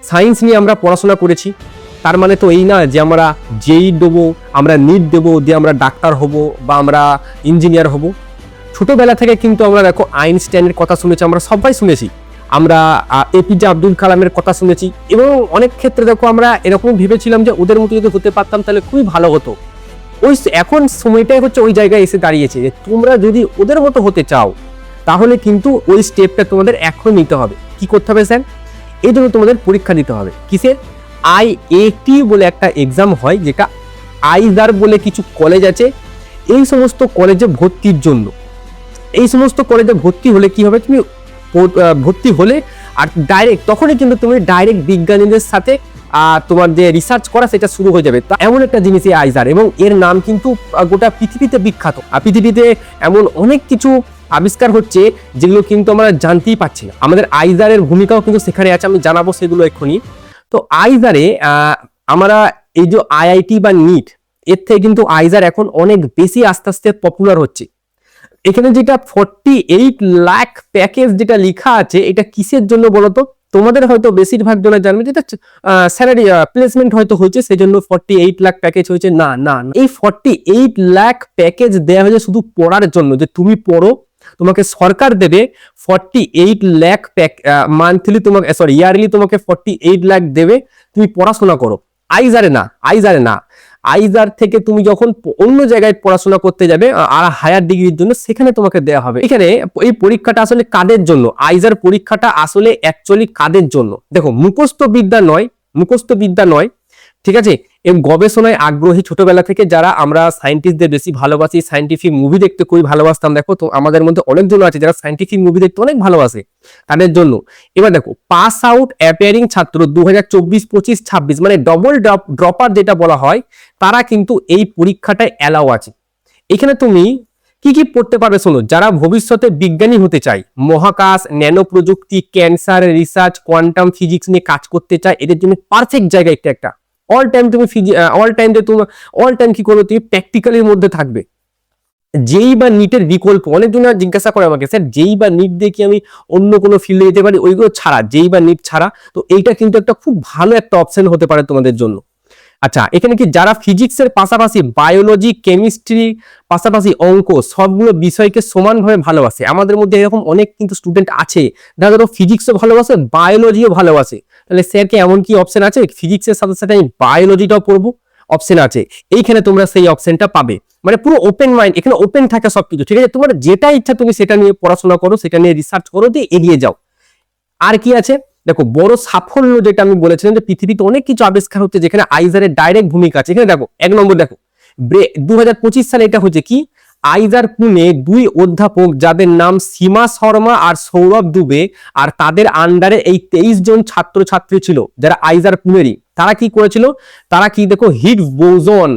Science নিয়ে আমরা পড়াশোনা করেছি, তার মানে তো এই না যে আমরা জেই দেবো, আমরা নিট দেবো দিয়ে আমরা ডাক্তার হব বা আমরা ইঞ্জিনিয়ার হব। ছোটবেলা থেকে কিন্তু আমরা দেখো আইনস্টাইনের কথা শুনেছি, আমরা সবাই শুনেছি, আমরা এপিজে আব্দুল কালামের কথা শুনেছি, এবং অনেক ক্ষেত্রে দেখো আমরা এরকম ভেবেছিলাম যে ওদের মতো যদি হতে পারতাম তাহলে খুবই ভালো হতো। ওই এখন সময়টাই হচ্ছে ওই জায়গায় এসে দাঁড়িয়েছে যে তোমরা যদি ওদের মতো হতে চাও তাহলে কিন্তু ওই স্টেপটা তোমাদের এখন নিতে হবে। কি করতে হবে স্যার? এই জন্য তোমাদের পরীক্ষা দিতে হবে। কিসের? IAT বলে একটা এক্সাম হয়, যেটা আইজার বলে কিছু কলেজ আছে, এই সমস্ত কলেজে ভর্তির জন্য। এই সমস্ত কলেজে ভর্তি হলে কি হবে, তুমি ভর্তি হলে আর ডাইরেক্ট তখনই কিন্তু তুমি ডাইরেক্ট বিজ্ঞানীদের সাথে তোমার যে রিসার্চ করা সেটা শুরু হয়ে যাবে। তা এমন একটা জিনিস এই আইজার, এবং এর নাম কিন্তু গোটা পৃথিবীতে বিখ্যাত। আর পৃথিবীতে এমন অনেক কিছু আবিষ্কার হচ্ছে যেগুলো কিন্তু আমরা জানতেই পারছি না। আমাদের আইজারের ভূমিকাও কিন্তু সেখানে আছে, আমি জানাবো সেগুলো এক্ষুনি। তো আইজারে আমরা এই যে IIT বা নিট, এর থেকে কিন্তু আইজার এখন অনেক বেশি আস্তে আস্তে পপুলার হচ্ছে। এখানে যেটা 48 লাখ প্যাকেজ যেটা লেখা আছে, এটা কিসের জন্য বলতো? তোমাদের হয়তো বেশিরভাগ জনে জানবে যেটা স্যালারি প্লেসমেন্ট হয়তো হয়েছে সেই জন্য 48 লাখ প্যাকেজ হয়েছে। না না, এই 48 লাখ প্যাকেজ দেওয়া হয়েছে শুধু পড়ার জন্য, যে তুমি পড়ো, তোমাকে সরকার দেবে 48 লাখ মান্থলি, তোমাকে ইয়ারলি তোমাকে 48 লাখ দেবে, তুমি পড়াশোনা করো। আইজারে না, আইজারে না, আইজার থেকে তুমি যখন অন্য জায়গায় পড়াশোনা করতে যাবে আর হায়ার ডিগ্রির জন্য, সেখানে তোমাকে দেওয়া হবে। এখানে এই পরীক্ষাটা আসলে কাদের জন্য? আইজার পরীক্ষাটা আসলে অ্যাকচুয়ালি কাদের জন্য? দেখো, মুখস্থ বিদ্যা নয়, মুখস্থ বিদ্যা নয়, ঠিক আছে? এবং গবেষণায় আগ্রহী, ছোটবেলা থেকে যারা আমরা সায়েন্টিস্টদের বেশি ভালোবাসি, সায়েন্টিফিক মুভি দেখতে খুবই ভালোবাসতাম। দেখো তো আমাদের মধ্যে অনেকজন আছে যারা সায়েন্টিফিক মুভি দেখতে অনেক ভালোবাসে, তাদের জন্য। এবার দেখো, পাস আউট অ্যাপিয়ারিং ছাত্র 2024, 25, 26 মানে ডবল ড্রপার যেটা বলা হয়, তারা কিন্তু এই পরীক্ষাটায় অ্যালাউ আছে। এখানে তুমি কি কি পড়তে পারবে শোনো। যারা ভবিষ্যতে বিজ্ঞানী হতে চায়, মহাকাশ, ন্যানো প্রযুক্তি, ক্যান্সার রিসার্চ, কোয়ান্টাম ফিজিক্স নিয়ে কাজ করতে চায়, এদের জন্য পারফেক্ট জায়গা একটা। অল টাইম তুমি অল টাইম কি করবে, তুমি প্র্যাকটিক্যালের মধ্যে থাকবে। যেই বা নিটের বিকল্প, অনেকজন জিজ্ঞাসা করে আমাকে, স্যার যেই বা নিট দিয়ে কি আমি অন্য কোনো ফিল্ডে যেতে পারি? ওইগুলো ছাড়া, যেই বা নিট ছাড়া, তো এইটা কিন্তু একটা খুব ভালো একটা অপশন হতে পারে তোমাদের জন্য। আচ্ছা, এখানে কি যারা ফিজিক্সের পাশাপাশি বায়োলজি, কেমিস্ট্রি, পাশাপাশি অঙ্ক, সবগুলো বিষয়কে সমানভাবে ভালোবাসে? আমাদের মধ্যে এরকম অনেক কিন্তু স্টুডেন্ট আছে যারা ধরো ফিজিক্সও ভালোবাসে, বায়োলজিও ভালোবাসে। তাহলে স্যারকে এমন কি অপশন আছে ফিজিক্সের সাথে সাথে আমি বায়োলজিটাও পড়বো? অপশন আছে। এইখানে তোমরা সেই অপশনটা পাবে। মানে পুরো ওপেন মাইন্ড, এখানে ওপেন থাকে সবকিছু, ঠিক আছে? তোমার যেটা ইচ্ছা তুমি সেটা নিয়ে পড়াশোনা করো, সেটা নিয়ে রিসার্চ করো, দিয়ে এগিয়ে যাও। আর কি আছে দেখো, বড় সাফল্য যেটা আমি বলেছিলাম যে পৃথিবীতে অনেক কিছু আবিষ্কার হচ্ছে যেখানে আইজারের ডাইরেক্ট ভূমিকা আছে। এখানে দেখো, 1 নম্বর দেখো, 2025 সালে এটা হচ্ছে কি, আইজার পুনে 2 অধ্যাপক যাদের নাম সীমা শর্মা আর সৌরভ দুবে, আর তাদের আন্ডারে এই 23 জন ছাত্রছাত্রী ছিল যারা আইজার পুনেরই। তারা কি করেছিল? তারা কি দেখো, হিগস বোসন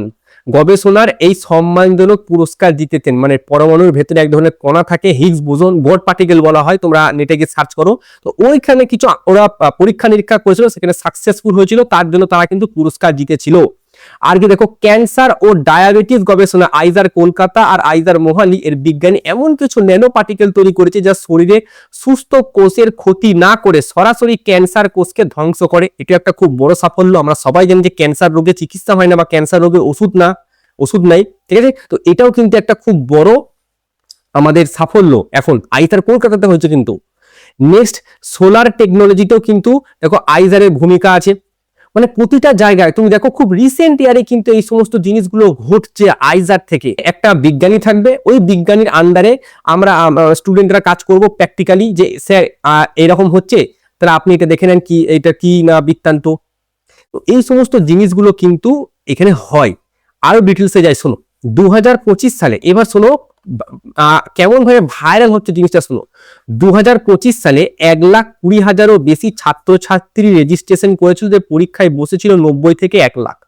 গবেষণার এই সম্মানজনক পুরস্কার জিতেছেন। মানে পরমাণুর ভেতরে এক ধরনের কণা থাকে, হিগস বোসন বোর্ড পার্টিকেল বলা হয়, তোমরা নেটে গিয়ে সার্চ করো। তো ওইখানে কিছু ওরা পরীক্ষা নিরীক্ষা করেছিল, সেখানে সাকসেসফুল হয়েছিল, তার জন্য তারা কিন্তু পুরস্কার জিতেছিল। আর কি দেখো, ক্যান্সার ও ডায়াবেটিস গবেষণা, আইজার কলকাতা আর আইজার মোহালি এর বিজ্ঞানী এমন কিছু ন্যানো পার্টিকেল তৈরি করেছে যা শরীরে সুস্থ কোষের ক্ষতি না করে সরাসরি ক্যান্সার কোষকে ধ্বংস করে। এটা একটা খুব বড় সাফল্য। আমরা সবাই জানি যে ক্যান্সার রোগে চিকিৎসা হয় না বা ক্যান্সার রোগের ওষুধ নাই, ঠিক আছে? তো এটাও কিন্তু একটা খুব বড় আমাদের সাফল্য এখন আইজার কলকাতাতে হয়েছে। কিন্তু নেক্সট, সোলার টেকনোলজিতেও কিন্তু দেখো আইজারের ভূমিকা আছে। মানে প্রতিটা জায়গায় তুমি দেখো, খুব রিসেন্ট ইয়ারে কিন্তু এই সমস্ত জিনিসগুলো ঘটছে আইজার থেকে। একটা বিজ্ঞানী থাকবে, ওই বিজ্ঞানীর আন্ডারে আমরা স্টুডেন্টরা কাজ করব প্র্যাকটিক্যালি, যে স্যার এরকম হচ্ছে, তাহলে আপনি এটা দেখে নেন কি এটা কি না বৃত্তান্ত। তো এই সমস্ত জিনিসগুলো কিন্তু এখানে হয়। আরো ডিটেলসে যাই, শোনো। 2025 সালে, এবার শোনো কেমন ভাবে ভাইরাল হচ্ছে জিনিসটা, শোনো। 2025 সালে 1,20,000-এরও বেশি ছাত্রছাত্রী রেজিস্ট্রেশন করেছিল, যে পরীক্ষায় বসেছিল 90 থেকে 1 লাখ,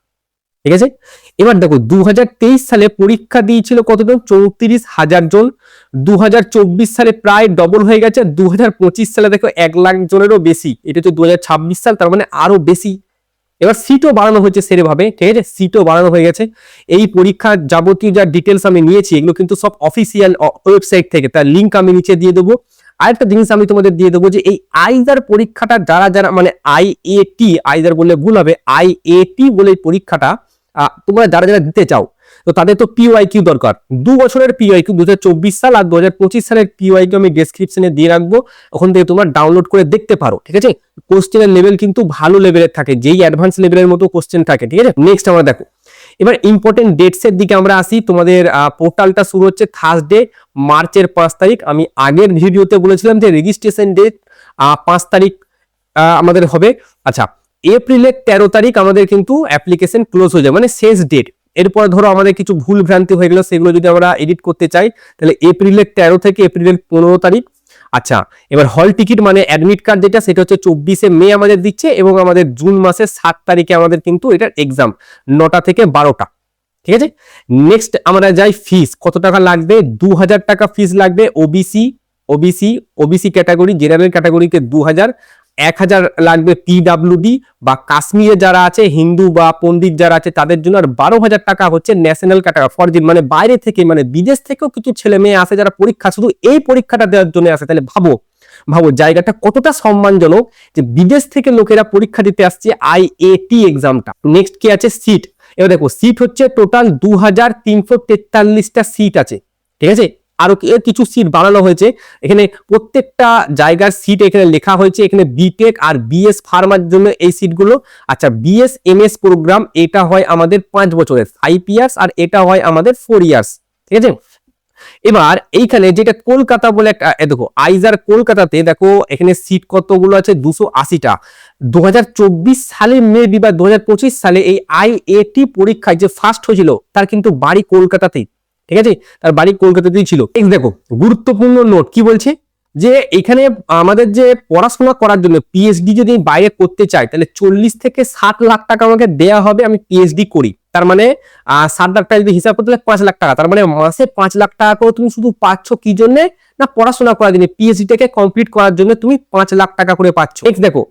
ঠিক আছে? এবার দেখো, 2023 সালে পরীক্ষা দিয়েছিল কতজন? 34,000 জন। 2024 সালে প্রায় ডবল হয়ে গেছে। 2025 সালে দেখো 1 লাখ জনেরও বেশি। এটা হচ্ছে 2026 সাল, তার মানে আরো বেশি। এবার সিটও বাড়ানো হয়েছে সেভাবে, ঠিক আছে? সিটও বাড়ানো হয়ে গেছে। এই পরীক্ষার যাবতীয় যা ডিটেলস আমি নিয়েছি, এগুলো কিন্তু সব অফিসিয়াল ওয়েবসাইট থেকে, তার লিঙ্ক আমি নিচে দিয়ে দেবো। আরেকটা জিনিস আমি তোমাদের দিয়ে দেবো যে এই আইজার পরীক্ষাটা যারা যারা মানে আইএটি, আইজার বললে ভুল হবে, আইএটি বলে পরীক্ষাটা তোমরা যারা যারা দিতে চাও, তো তাদের তো পিওয়াইকিউ দরকার। 2 বছরের পিওয়াইকিউ 2024 সাল আর 2025 সালের পিওয়াইকিউ আমি ডেসক্রিপশনে দিয়ে রাখবো, ওখান থেকে তোমরা ডাউনলোড করে দেখতে পারো, ঠিক আছে। কোশ্চেনের লেভেল কিন্তু ভালো লেভেলের থাকে, যেই অ্যাডভান্স লেভেলের মতো কোশ্চেন থাকে, ঠিক আছে। নেক্সট আমরা দেখো, এবার ইম্পর্টেন্ট ডেটস এর দিকে আমরা আসি। তোমাদের পোর্টালটা শুরু হচ্ছে থার্সডে মার্চের 5 তারিখ। আমি আগের ভিডিওতে বলেছিলাম যে রেজিস্ট্রেশন ডেট 5 তারিখ আমাদের হবে। আচ্ছা, এপ্রিলের 13 তারিখ আমাদের কিন্তু অ্যাপ্লিকেশন ক্লোজ হয়ে যায়, মানে শেষ ডেট। এরপর ধরো আমাদের কিছু ভুল ভ্রান্তি হয়ে গেল, সেগুলো যদি আমরা এডিট করতে চাই তাহলে এপ্রিলের 13 থেকে এপ্রিলের 15 তারিখ। আচ্ছা, এবার হল টিকিট মানে অ্যাডমিট কার্ড যেটা, সেটা হচ্ছে 24শে মে আমাদের দিচ্ছে, এবং আমাদের জুন মাসের 7 তারিখে আমাদের কিন্তু এটার এক্সাম 9টা থেকে 12টা, ঠিক আছে। নেক্সট আমরা যাই ফিস, কত টাকা লাগবে? 2000 টাকা ফিস লাগবে। ওবিসি ক্যাটাগরি, জেনারেল ক্যাটাগরিতে 2000, 1000 লাগবে পিডাব্লিউডি বা কাশ্মীরে যারা আছে হিন্দু বা পণ্ডিত যারা আছে তাদের জন্য, আর 12,000 টাকা হচ্ছে ন্যাশনাল ক্যাটাগরি ফরজিন, মানে বাইরে থেকে মানে বিদেশ থেকেও কিছু ছেলে মেয়ে আসে যারা পরীক্ষা শুধু এই পরীক্ষাটা দেওয়ার জন্য আসে। তাহলে ভাবো জায়গাটা কতটা সম্মানজনক যে বিদেশ থেকে লোকেরা পরীক্ষা দিতে আসছে আইএটি এক্সামটা। নেক্সট কি আছে? সিট। এবার দেখো, সিট হচ্ছে টোটাল 2343টা সিট আছে, ঠিক আছে। আরো কিছু সিট বাড়ানো হয়েছে, এখানে প্রত্যেকটা জায়গার সিট এখানে লেখা হয়েছে। এখানে বিটেক আর বিএস ফার্মার জন্য এই সিটগুলো। আচ্ছা, বিএস এমএস প্রোগ্রাম এটা হয় আমাদের 5 বছরের 5 ইয়ার্স, আর এটা হয় আমাদের 4 ইয়ার্স, ঠিক আছে। এবার এইখানে যেটা কলকাতা বলে একটা দেখো, আইজার কলকাতাতে দেখো এখানে সিট কতগুলো আছে? 280টা। 2024 সালে মেবি বা 2025 সালে এই আইএটি পরীক্ষায় যে ফার্স্ট হয়েছিল তার কিন্তু বাড়ি কলকাতাতেই, ঠিক আছে, তার বাড়ি কলকাতাতেই ছিল। দেখো গুরুত্বপূর্ণ নোট কি বলছে যে এখানে আমাদের যে পড়াশোনা করার জন্য পিএইচডি যদি বাইরে করতে চাই তাহলে 40 থেকে 60 লাখ টাকা আমাকে দেয়া হবে, আমি পিএইচডি করি। তার মানে 60 লাখ টাকা যদি হিসাব করতে 5 লাখ টাকা, তার মানে মাসে 5 লাখ টাকা করে তুমি শুধু পাচ্ছ কি জন্য? না পড়াশোনা করার জন্য, পিএইচডিটাকে কমপ্লিট করার জন্য তুমি 5 লাখ টাকা করে পাচ্ছ। নেক্সট দেখো,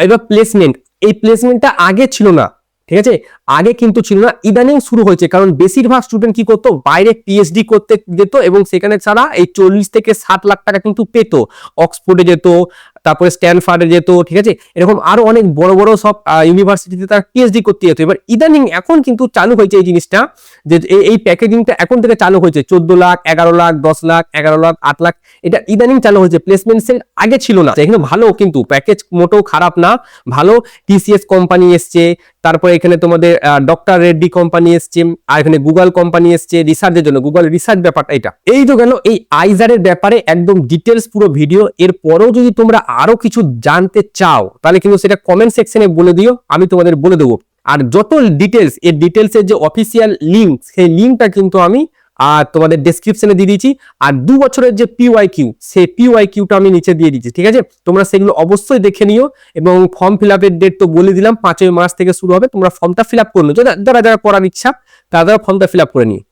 এবার প্লেসমেন্ট। এই প্লেসমেন্টটা আগে ছিল না, ঠিক আছে, আগে কিন্তু ছিল না, ইদানিং শুরু হয়েছে। কারণ বেশিরভাগ স্টুডেন্ট কি করতো? বাইরে পিএইচডি করতে যেত এবং সেখানে ছাড়া এই 40 থেকে 60 লাখ টাকা কিন্তু পেতো। অক্সফোর্ডে যেত, তারপরে স্ট্যানফোর্ডে যেত, ঠিক আছে, এরকম আরো অনেক বড় বড় সব ইউনিভার্সিটিতে তারা পিএইচডি করতে যেত। এবার ইদানিং এখন কিন্তু চালু হয়েছে এই জিনিসটা, যে এই প্যাকেজিংটা এখন থেকে চালু হয়েছে। 14 লাখ, 11 লাখ, 10 লাখ, 11 লাখ, 8 লাখ, এটা ইদানিং চালু হয়েছে। প্লেসমেন্ট সেল আগে ছিল না। এখানে ভালো কিন্তু প্যাকেজ মোটেও খারাপ না, ভালো। টিসিএস কোম্পানি এসছে, তারপরে এখানে তোমাদের ডক্টর রেড্ডি কোম্পানি এসছে, আর এখানে গুগল কোম্পানি এসছে রিসার্চের জন্য, গুগল রিসার্চ ব্যাপারটা এটা। এই তো গেল এই আইজারের ব্যাপারে একদম ডিটেলস পুরো ভিডিও। এরপরেও যদি তোমরা আরো কিছু জানতে চাও তাহলে কিন্তু সেটা কমেন্ট সেকশনে বলে দিও, আমি তোমাদের বলে দেবো। আর যত ডিটেলস, এই ডিটেলসের যে অফিসিয়াল লিঙ্ক, সেই লিঙ্কটা কিন্তু আমি তোমাদের ডেসক্রিপশনে দিয়ে দিয়েছি। আর 2 বছরের যে পিওয়াইকিউ, সেই পিওয়াইকিউটা আমি নিচে দিয়ে দিচ্ছি, ঠিক আছে। তোমরা সেগুলো অবশ্যই দেখে নিও। এবং ফর্ম ফিল আপের ডেট তো বলে দিলাম, 5ই মার্চ থেকে শুরু হবে। তোমরা ফর্মটা ফিল আপ করে নিও, যারা যারা করার ইচ্ছা তারা ফর্মটা ফিল আপ করে নিও।